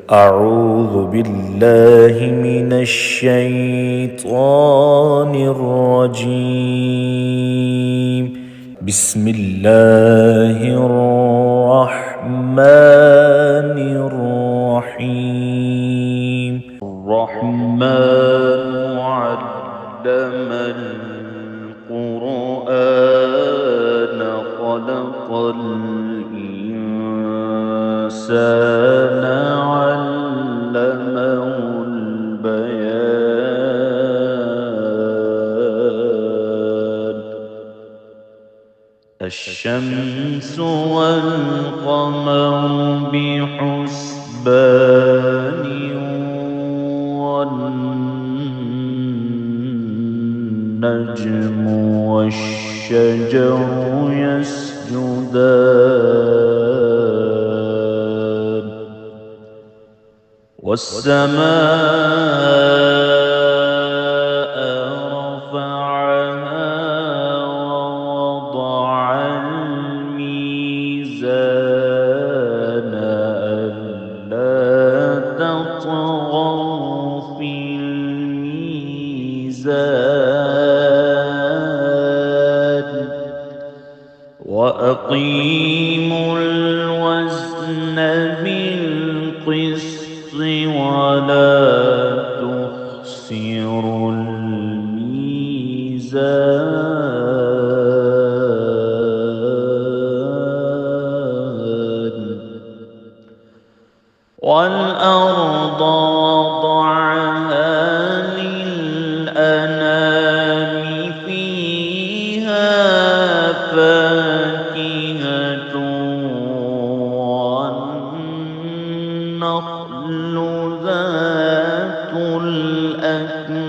أعوذ بالله من الشيطان الرجيم. بسم الله الرحمن الرحيم. الرحمن علم القرآن خلق الإنسان علمه البيان. الشمس والقمر بحسبان والنجم والشجر يسجدان والسماء رفعها ووضع الميزان ألا تطغوا في الميزان وأقيموا الوزن بالقسط ولا تخسروا الميزان. والأرض وضعها للأنام فيها فاكهة والنخل ذات الأكمام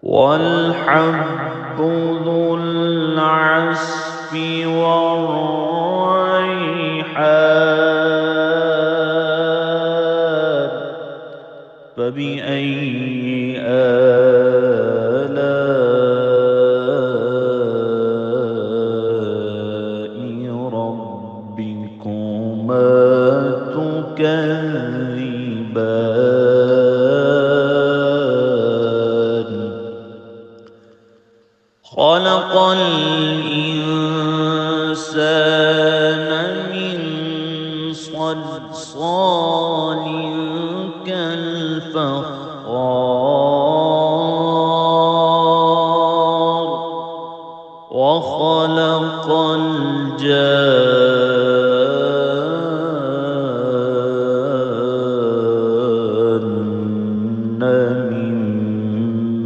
والحب ذو العصف والريحان. فبأي آلاء ربكما تكذبان. خلق الإنسان من صلصال كالفخار وخلق الجان من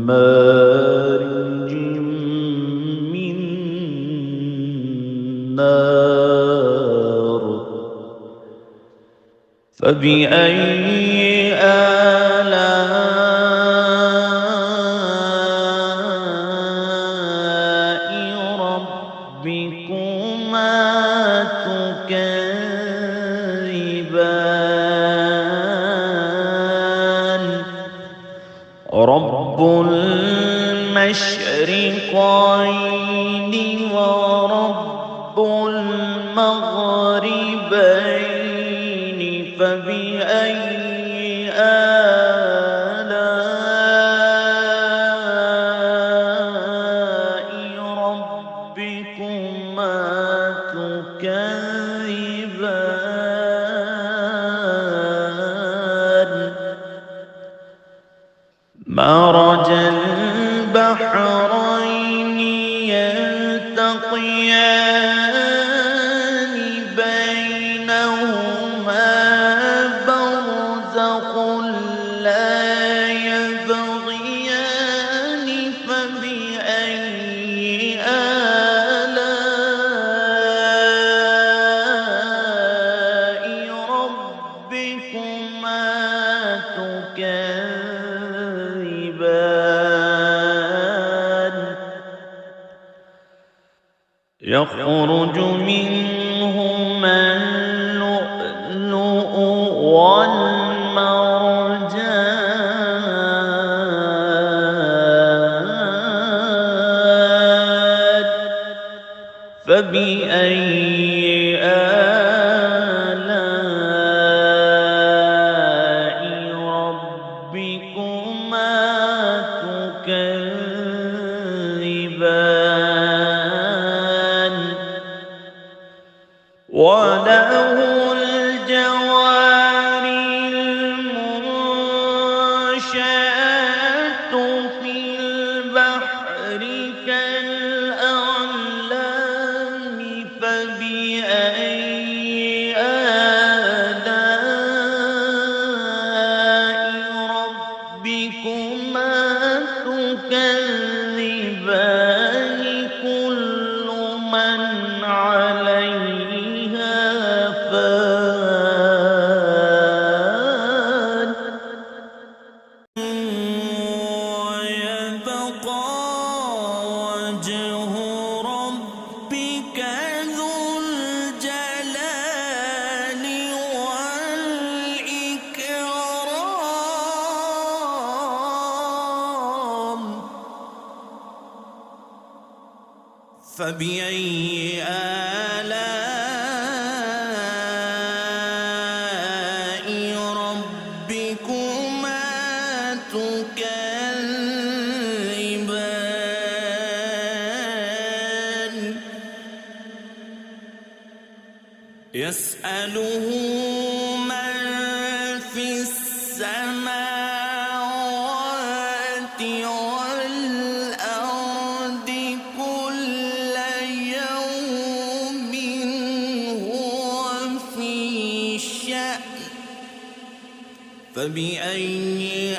مارج من نار. فبأي آلاء ربكما تكذبان. رب المشرقين ورب المغربين. فبأي آلاء ربكما تكذبان. مرج البحرين يلتقيان بينهما برزخ لا يبغيان. فبأي آلاء ربكما تكذبان. يخرج منهما اللؤلؤ والمرجان. فبأي وله الجوار المنشآت في البحر كالأعلام فبأي آلاء ربكما تكذبان كل من عليها فان ويبقى وجه ربك ذو الجلال والإكرام فبأي آلاء ربكما تكذبان يسأله من في السماوات والأرض كل يوم هو في شأن فبأي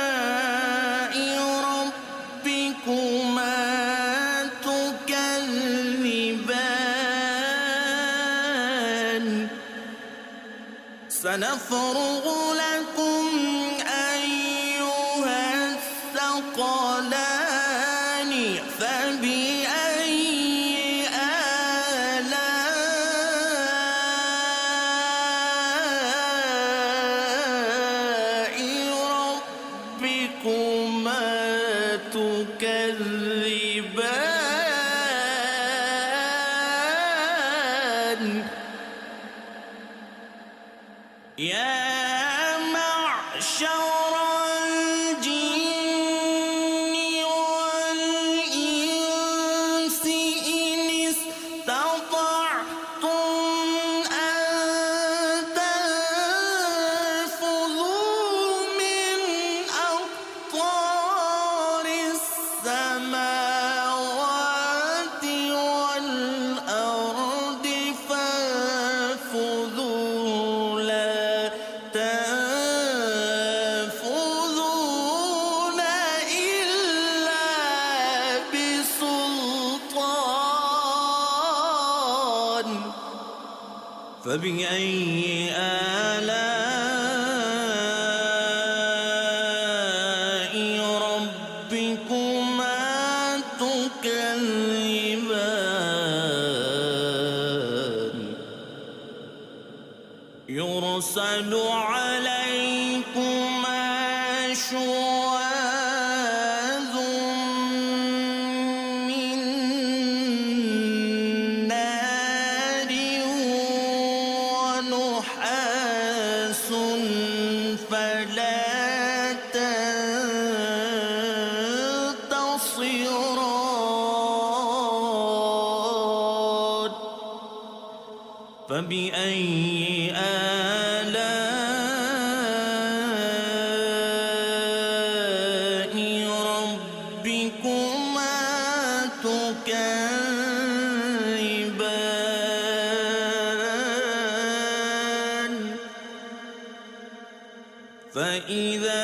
آلاء ربكما تكذبان سنفرغ لكم أيها الثقلان فبأي آلاء ربكما تكذبان يا معشر الجن والإنس إن استطعتم أن تنفذوا من أقطار السماوات والأرض فانفذوا لا تنفذون إلا بسلطان فبأي آلاء ربكما تكذبان يرسل عليكما شواظ من نار ونحاس فلا تنتصران فبأي آلاء ربكما تكذبان فإذا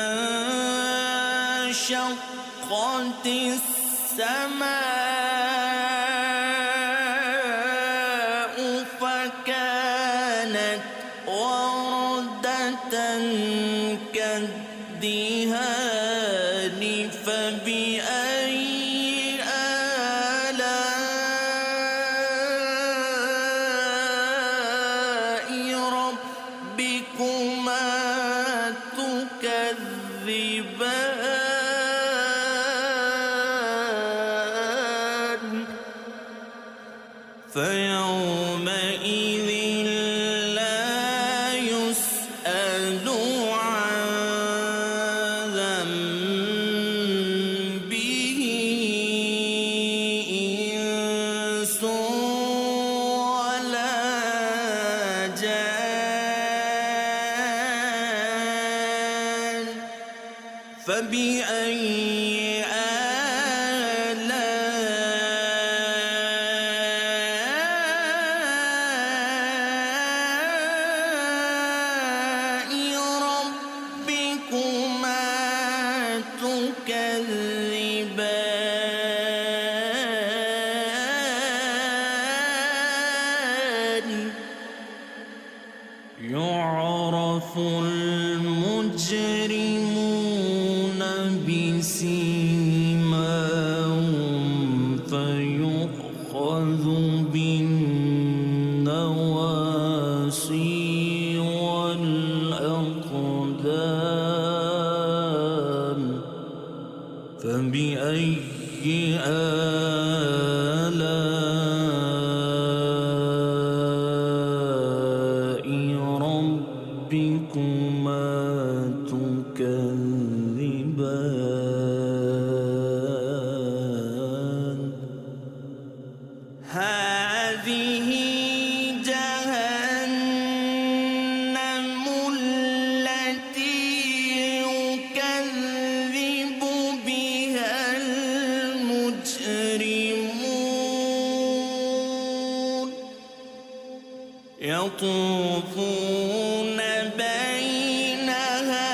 انشقت السماء فكانت وردة كالدهان فبأي آلاء ربكما تكذبان فيومئذ لا يسأل عن فبأي آلاء ربكما تكذبان يعرف المجرمون بسيماهم فيؤخذ بالنواصي والأقدام فبأي آلاء ربكما تكذبان هذه جهنم التي يكذب بها المجرمون يطوفون بينها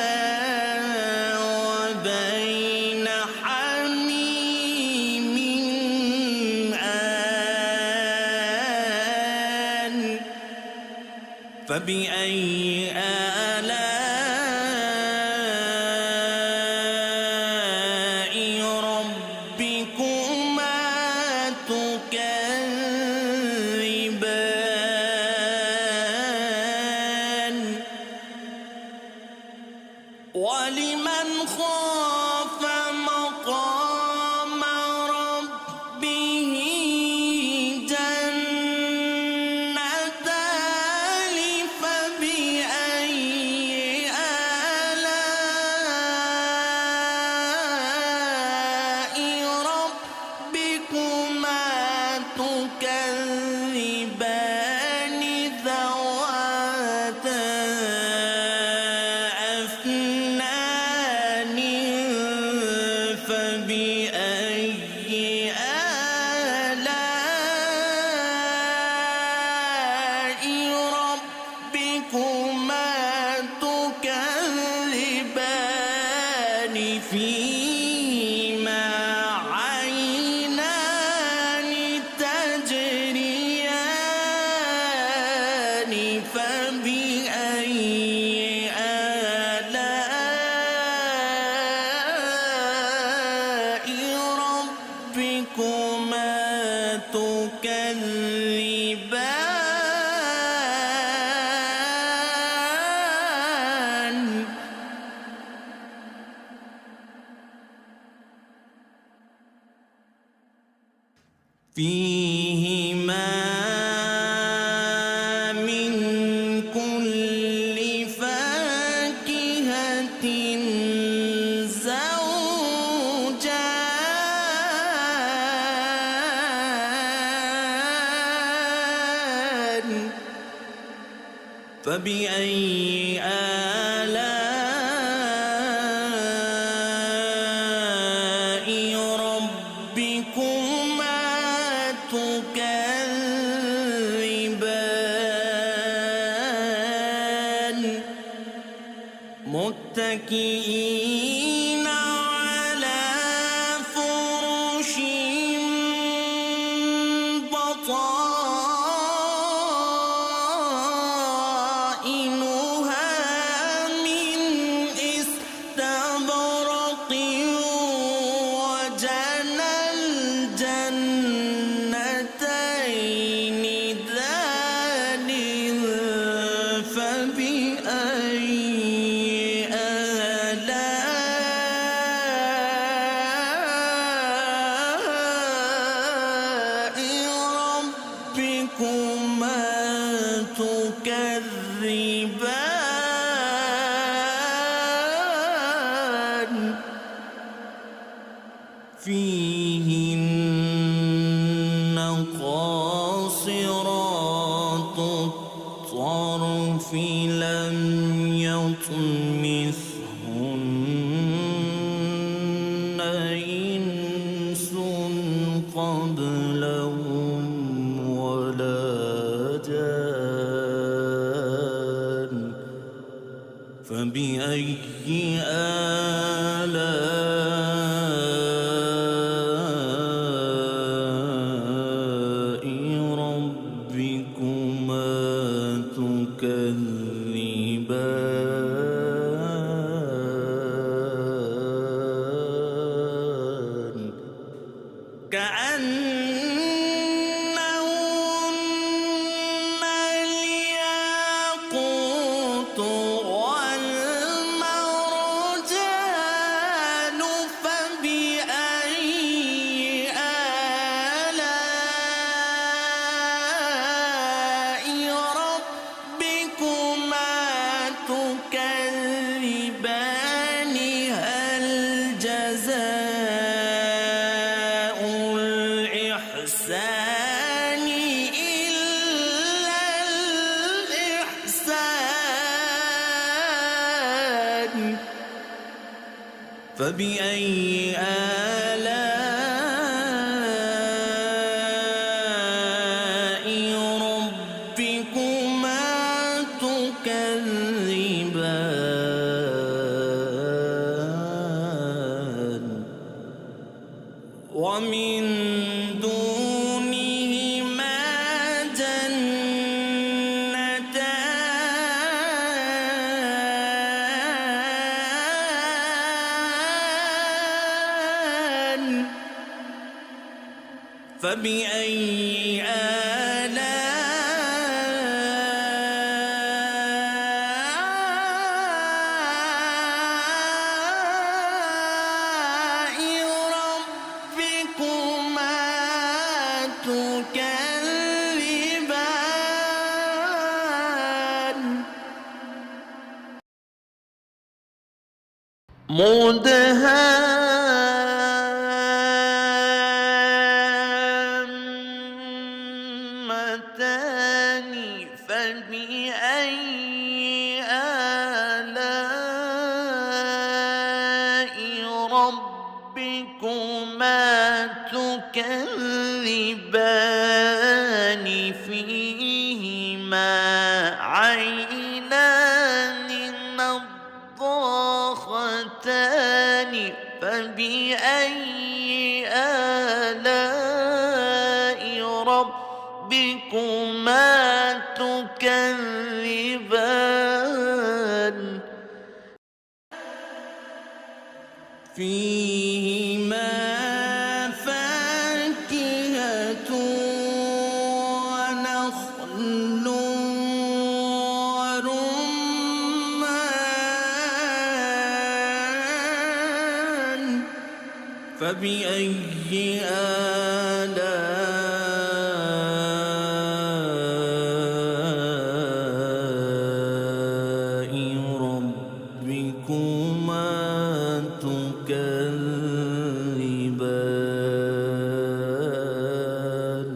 وبين حميم آن فبأي آلاء ربكما تكذبان ولمن خاف مقام ربه جنتان فبأي آلاء ربكما تكذبان ذواتا أفنان فبأي آلاء ربكما تكذبان فيهما عينان تجريان فبأي آلاء ربكما تكذبان فيهما من كل فاكهة زوجان فبأي آلاء ربكما تكذبان متكئين على فرش بطائنها من استبرق وجنى الجنتين دان فبأي آلاء ربكما تكذبان فيهن قاصرات الطرف لم يطمثهن كأنهن الياقوت والمرجان فبأي آلاء ربكما تكذبان هل جزاء الإحسان إلا الإحسان فبأي آلاء ربكما تكذبان ومن دونهما جنتان فبأي آلاء ربكما تكذبان مدهامتان فبأي آلاء ربكما تكذبان فيهما عينان نضاختان فبأي آلاء ربكما تكذبان فيهما فاكهة ونخل ورمان فبأي آلاء ربكما تكذبان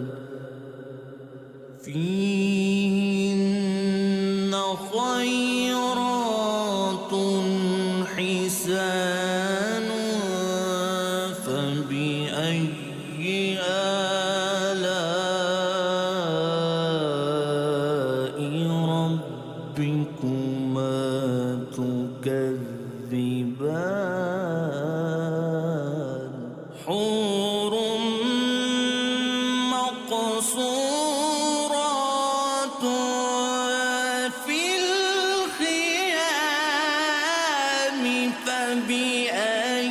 فيهن خيرات حسان فبأي آلاء ربكما تكذبان حور مقصورات في الخيام فبأي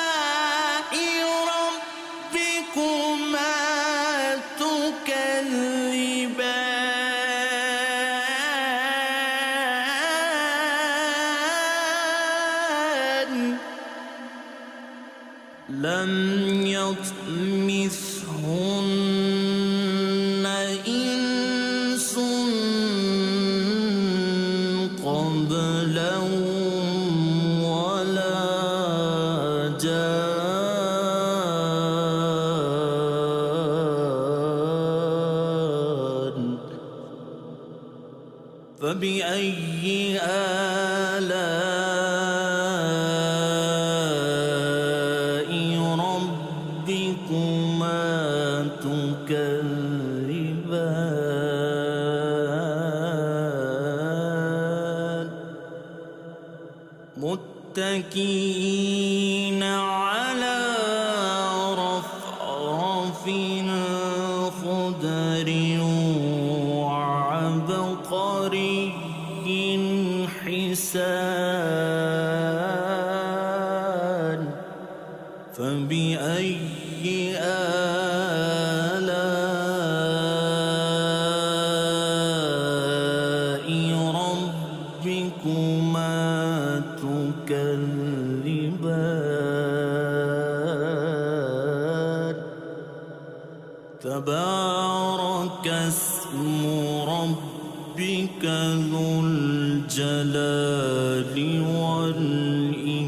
آلاء ربكما تكذبان لم يطمثهن إنس قبلهم ولا جان فبأي آلاء ربكما تكذبان متكئين على رفرف خضر وعبقري حسان ربك ذو الجلال والإكرام.